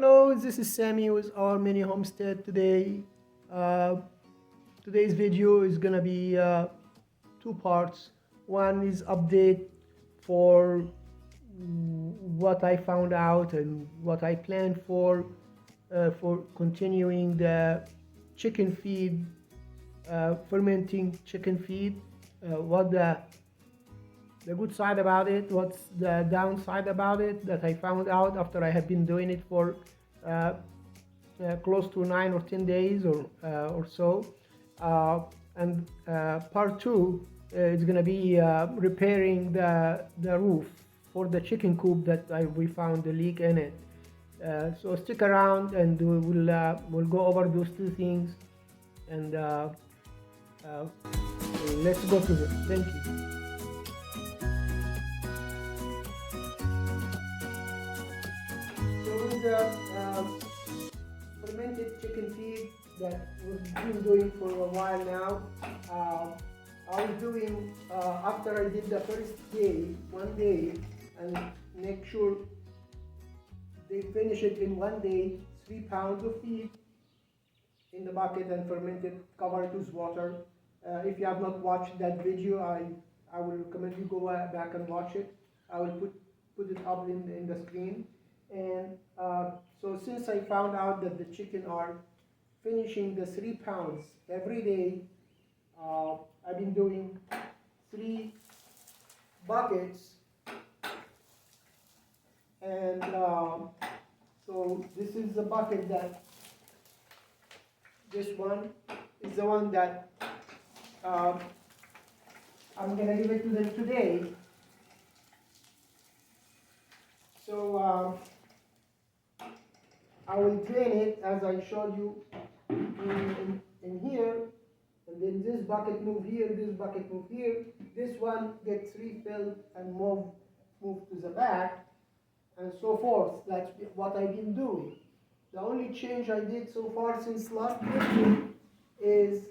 Hello, this is Sammy with our mini homestead today. Today's video is gonna be two parts. One is update for what I found out and what I plan for continuing the chicken feed, fermenting chicken feed. What the good side about it, what's the downside about it that I found out after I have been doing it for close to 9 or 10 days or so. And part two is going to be repairing the roof for the chicken coop that we found a leak in it. So stick around and we'll go over those two things, and let's go to them. Thank you. The fermented chicken feed that we've been doing for a while now. I was doing after I did the first day, one day, and make sure they finish it in one day. 3 pounds of feed in the bucket and fermented, cover it with water. If you have not watched that video, I will recommend you go back and watch it. I will put it up in the screen. And so since I found out that the chicken are finishing the 3 pounds every day, I've been doing 3 buckets, and so this is the bucket this one is the one that I'm gonna give it to them today. So I will drain it as I showed you in here, and then this bucket move here, this bucket move here, this one gets refilled and move to the back, and so forth. That's what I've been doing. The only change I did so far since last video is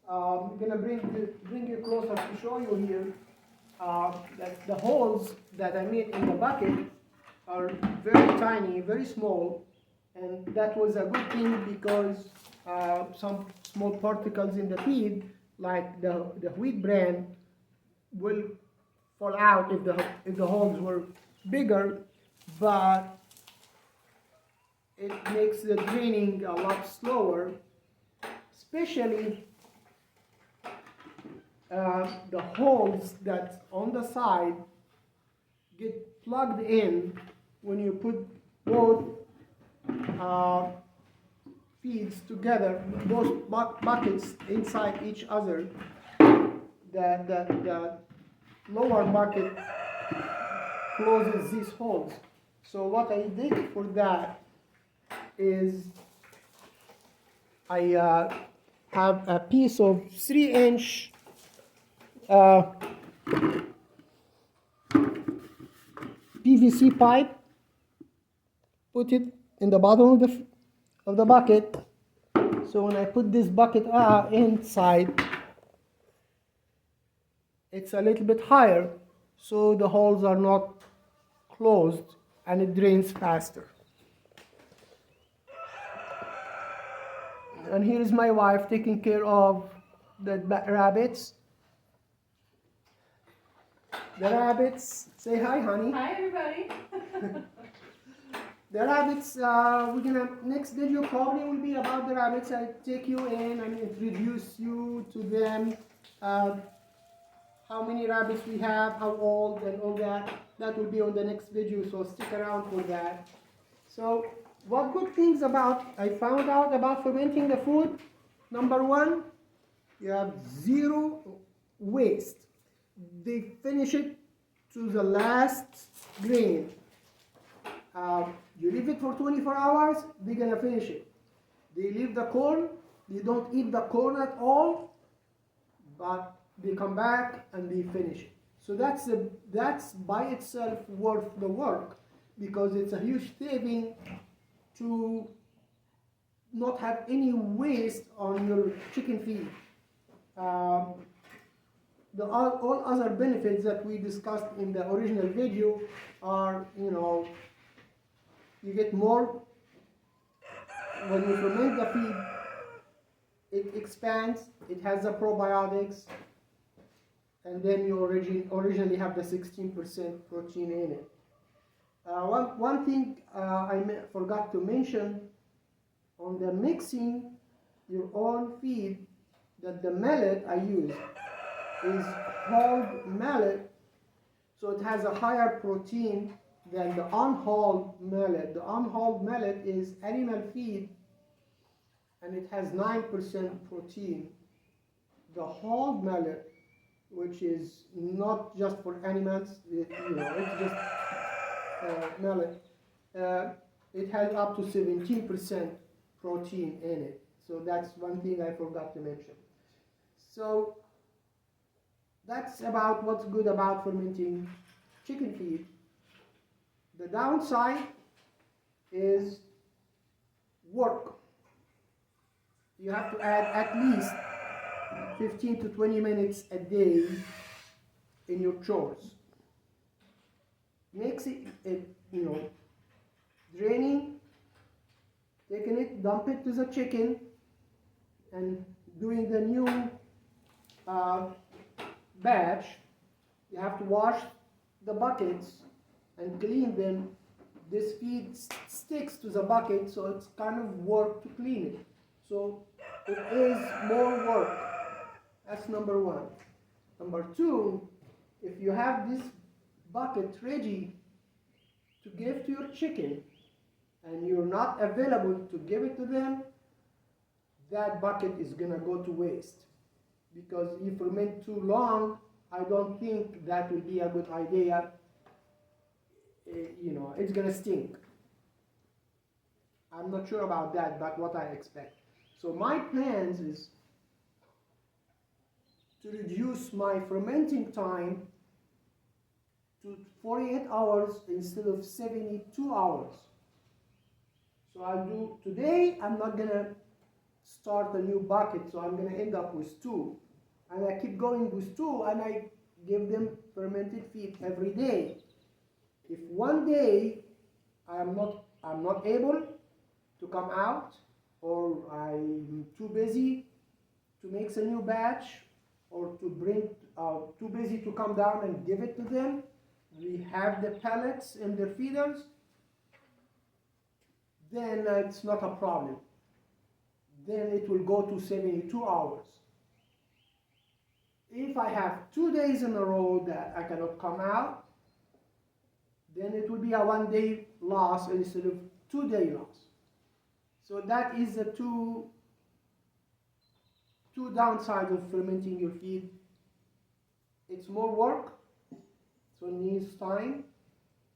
I'm gonna bring you closer to show you here that the holes that I made in the bucket are very tiny, very small. And that was a good thing because some small particles in the feed, like the wheat bran, will fall out if the holes were bigger, but it makes the draining a lot slower, especially the holes that's on the side get plugged in when you put both feeds together, both buckets inside each other. The lower bucket closes these holes. So what I did for that is I have a piece of 3-inch PVC pipe, put it in the bottom of the bucket. So when I put this bucket inside, it's a little bit higher, so the holes are not closed and it drains faster. And here is my wife taking care of the rabbits. The rabbits, say hi, honey. Hi, everybody. The rabbits, next video probably will be about the rabbits. I take you in and introduce you to them, how many rabbits we have, how old, and all that. That will be on the next video, so stick around for that. So, what good things I found out about fermenting the food? Number one, you have 0 waste. They finish it to the last grain. You leave it for 24 hours, they're gonna finish it. They leave the corn, they don't eat the corn at all, but they come back and they finish it. So that's by itself worth the work, because it's a huge saving to not have any waste on your chicken feed. All other benefits that we discussed in the original video are, you get more when you ferment the feed, it expands, it has the probiotics, and then you originally have the 16% protein in it. One thing I forgot to mention on the mixing your own feed, that the millet I use is whole millet, so it has a higher protein than the unhulled millet. The unhulled millet is animal feed and it has 9% protein. The whole millet, which is not just for animals, it's just millet. It has up to 17% protein in it. So that's one thing I forgot to mention. So that's about what's good about fermenting chicken feed. The downside is work. You have to add at least 15 to 20 minutes a day in your chores. Makes it draining, taking it, dump it to the chicken, and doing the new batch. You have to wash the buckets and clean them. This feed sticks to the bucket, so it's kind of work to clean it. So it is more work. That's number one. Number two, if you have this bucket ready to give to your chicken and you're not available to give it to them, that bucket is gonna go to waste. Because if you ferment too long, I don't think that will be a good idea. It's gonna stink. I'm not sure about that, but what I expect. So my plans is to reduce my fermenting time to 48 hours instead of 72 hours. So I'll do, today I'm not gonna start a new bucket, so I'm gonna end up with 2. And I keep going with 2, and I give them fermented feed every day. If one day I'm not able to come out, or I'm too busy to make a new batch, or too busy to come down and give it to them, we have the pellets in their feeders, then it's not a problem. Then it will go to 72 hours. If I have 2 days in a row that I cannot come out, then it will be a 1-day loss instead of 2-day loss. So that is the two downsides of fermenting your feed. It's more work, so it needs time.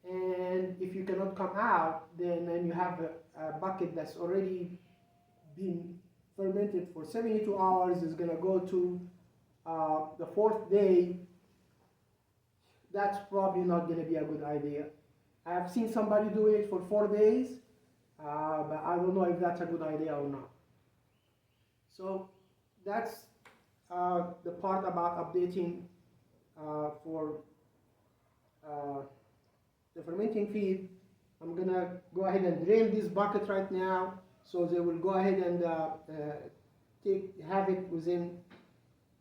And if you cannot come out, then you have a bucket that's already been fermented for 72 hours is going to go to the 4th day. That's probably not going to be a good idea. I have seen somebody do it for 4 days, but I don't know if that's a good idea or not. So that's the part about updating for the fermenting feed. I'm gonna go ahead and drain this bucket right now, so they will go ahead and have it within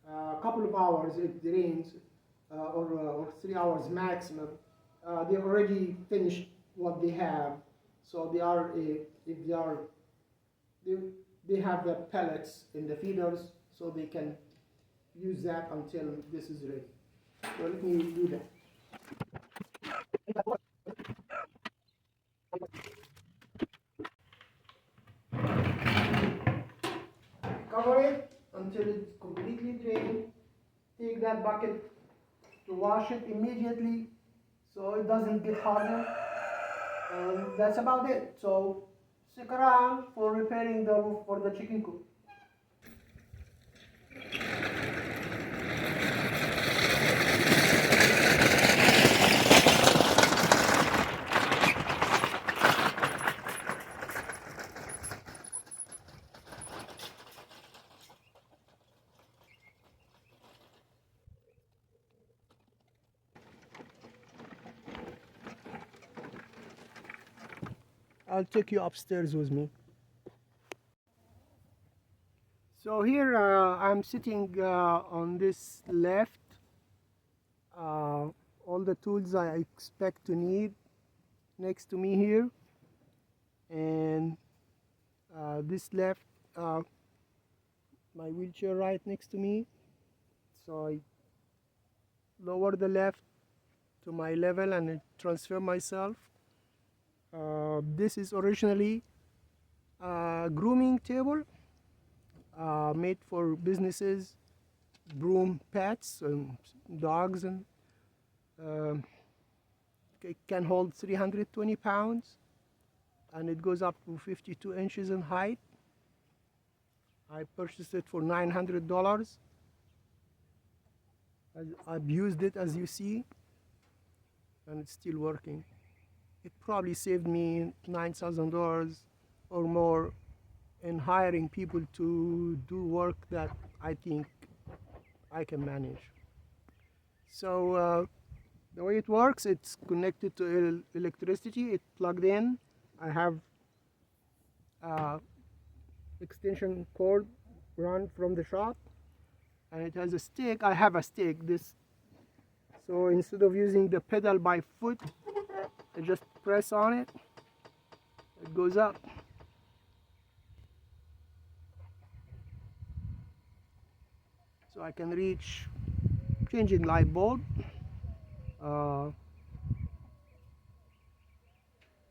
a couple of hours. It drains, or 3 hours maximum. They already finished what they have, so they have the pellets in the feeders, so they can use that until this is ready. So let me do that. Cover it until it's completely drained. Take that bucket to wash it immediately so it doesn't get harder. And that's about it. So stick around for repairing the roof for the chicken coop. I'll take you upstairs with me. So here I'm sitting on this left, all the tools I expect to need next to me here, and this left, my wheelchair right next to me. So I lower the left to my level and I transfer myself. This is originally a grooming table made for businesses, groom pets and dogs, and it can hold 320 pounds and it goes up to 52 inches in height. I purchased it for $900. I've used it, as you see, and it's still working. It probably saved me $9,000 or more in hiring people to do work that I think I can manage. So the way it works, it's connected to electricity. It's plugged in. I have extension cord run from the shop, and it has a stick. I have a stick. So instead of using the pedal by foot, I just press on it. It goes up. So I can reach changing light bulb,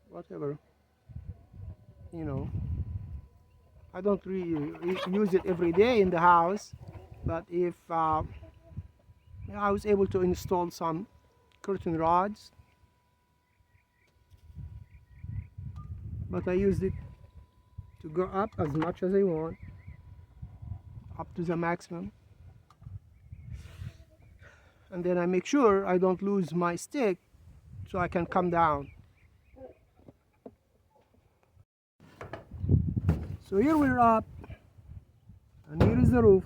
whatever, you know. I don't really use it every day in the house, but if I was able to install some curtain rods, but I used it to go up as much as I want, up to the maximum. And then I make sure I don't lose my stick so I can come down. So here we're up, and here is the roof.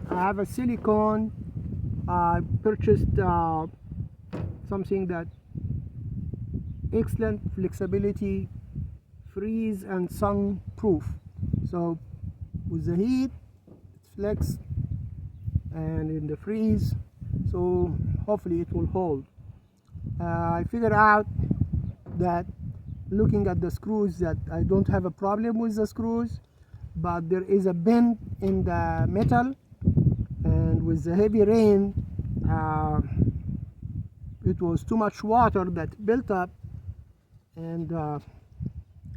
I have a silicone. I purchased something that excellent flexibility, freeze and sun proof. So with the heat, it's flex, and in the freeze, so hopefully it will hold. I figured out that looking at the screws that I don't have a problem with the screws, but there is a bend in the metal, and with the heavy rain it was too much water that built up and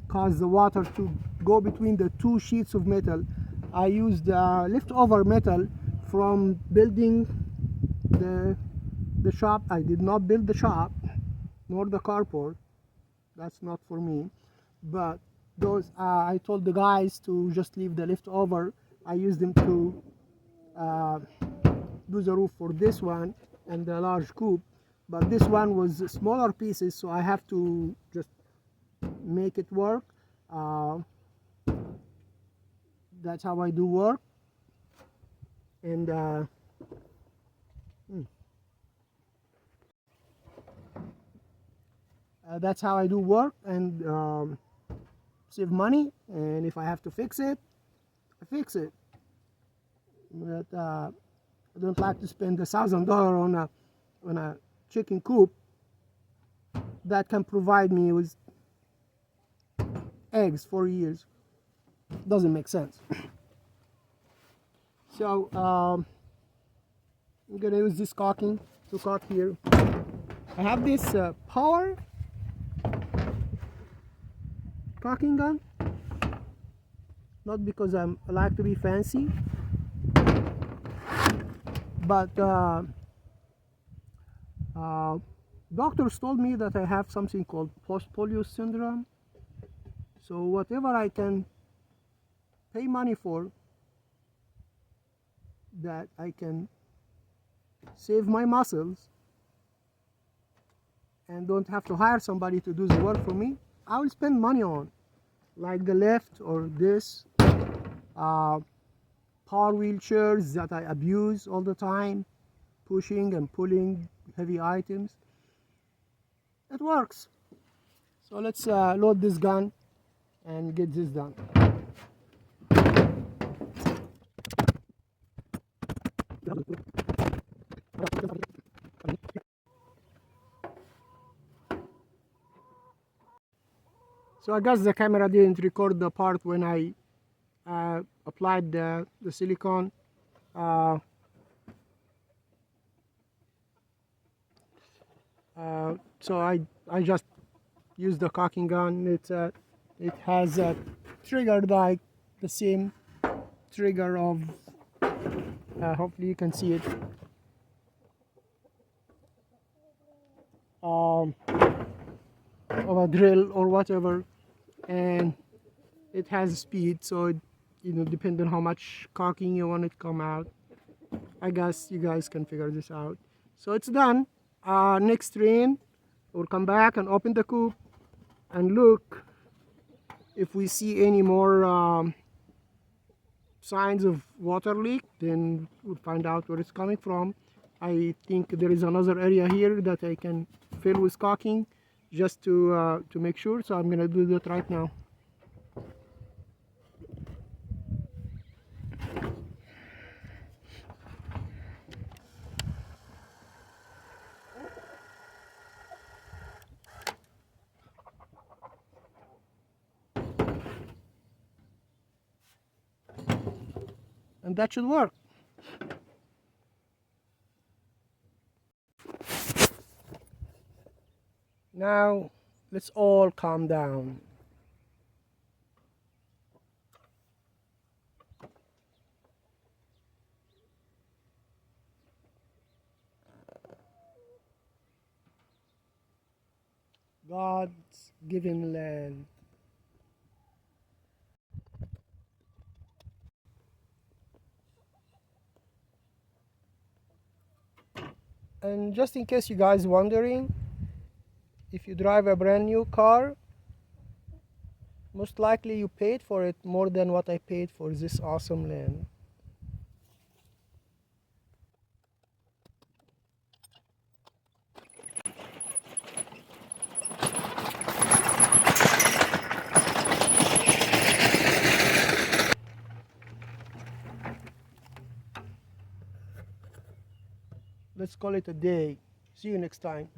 caused the water to go between the two sheets of metal. I used leftover metal from building the shop. I did not build the shop nor the carport. That's not for me. But those I told the guys to just leave the leftover. I used them to do the roof for this one and the large coop. But this one was smaller pieces, so I have to just make it work. That's how I do work. And that's how I do work and save money. And if I have to fix it, I fix it. But I don't like to spend $1,000 on a chicken coop that can provide me with eggs for years. Doesn't make sense. So I'm gonna use this caulking to caulk here. I have this power caulking gun, not because I like to be fancy, but doctors told me that I have something called post-polio syndrome. So whatever I can pay money for, that I can save my muscles and don't have to hire somebody to do the work for me, I will spend money on, like the lift or this, power wheelchairs that I abuse all the time, pushing and pulling heavy items. It works. So let's load this gun and get this done. So I guess the camera didn't record the part when I applied the silicone. So I just use the caulking gun. It has a trigger like the same trigger of hopefully you can see it, um, of a drill or whatever, and it has speed, so it, depending on how much caulking you want it to come out. I guess you guys can figure this out. So it's done. Next train we'll come back and open the coop and look if we see any more signs of water leak, then we'll find out where it's coming from. I think there is another area here that I can fill with caulking just to make sure, so I'm gonna do that right now. And that should work. Now let's all calm down. God's given land. And just in case you guys wondering, if you drive a brand new car, most likely you paid for it more than what I paid for this awesome land. Let's call it a day. See you next time.